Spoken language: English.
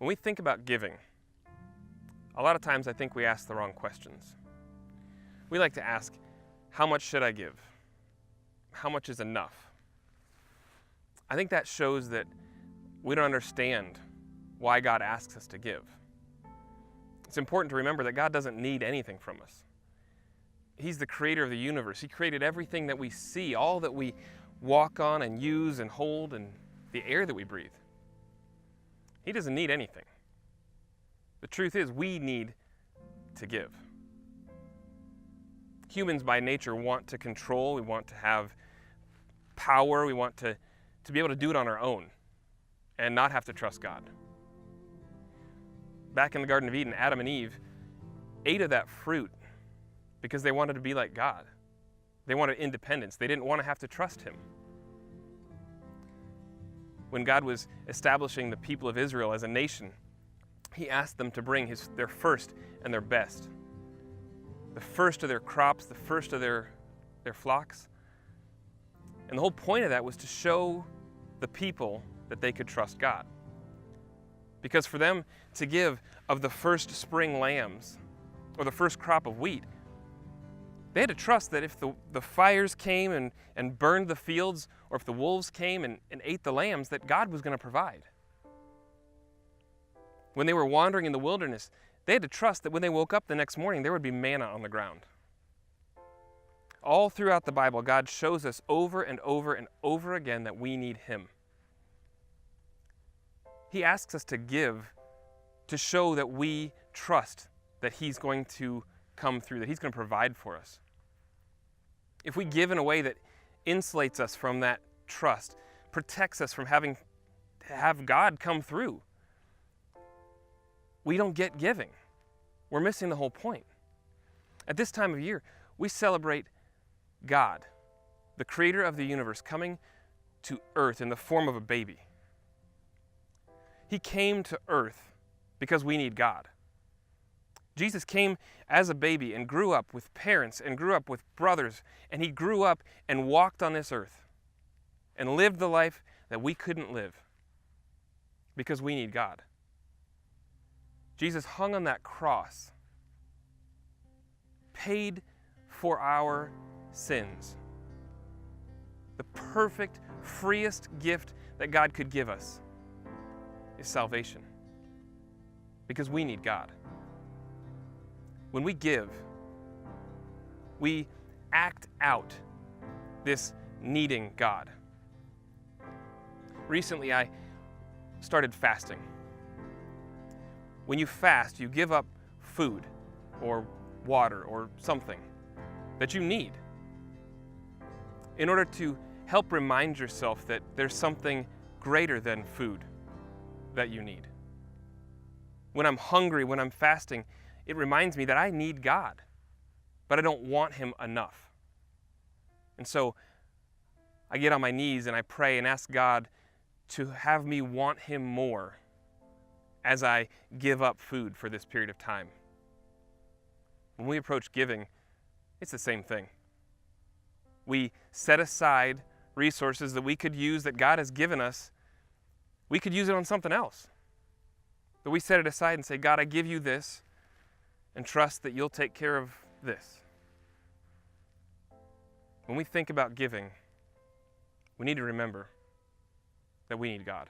When we think about giving, a lot of times I think we ask the wrong questions. We like to ask, how much should I give? How much is enough? I think that shows that we don't understand why God asks us to give. It's important to remember that God doesn't need anything from us. He's the creator of the universe. He created everything that we see, all that we walk on and use and hold, and the air that we breathe. He doesn't need anything. The truth is, we need to give. Humans by nature want to control, we want to have power, we want to be able to do it on our own and not have to trust God. Back in the Garden of Eden, Adam and Eve ate of that fruit because they wanted to be like God. They wanted independence. They didn't want to have to trust Him. When God was establishing the people of Israel as a nation, He asked them to bring their first and their best. The first of their crops, the first of their flocks. And the whole point of that was to show the people that they could trust God. Because for them to give of the first spring lambs or the first crop of wheat, they had to trust that if the fires came and burned the fields, or if the wolves came and ate the lambs, that God was going to provide. When they were wandering in the wilderness, they had to trust that when they woke up the next morning, there would be manna on the ground. All throughout the Bible, God shows us over and over and over again that we need Him. He asks us to give to show that we trust that He's going to come through, that He's going to provide for us. If we give in a way that insulates us from that trust, protects us from having to have God come through, we don't get giving. We're missing the whole point. At this time of year, we celebrate God, the creator of the universe, coming to earth in the form of a baby. He came to earth because we need God. Jesus came as a baby and grew up with parents and grew up with brothers, and He grew up and walked on this earth and lived the life that we couldn't live because we need God. Jesus hung on that cross, paid for our sins. The perfect, freest gift that God could give us is salvation, because we need God. When we give, we act out this needing God. Recently, I started fasting. When you fast, you give up food or water or something that you need in order to help remind yourself that there's something greater than food that you need. When I'm hungry, when I'm fasting, it reminds me that I need God, but I don't want Him enough. And so I get on my knees and I pray and ask God to have me want Him more as I give up food for this period of time. When we approach giving, it's the same thing. We set aside resources that we could use, that God has given us. We could use it on something else. But we set it aside and say, God, I give you this, and trust that you'll take care of this. When we think about giving, we need to remember that we need God.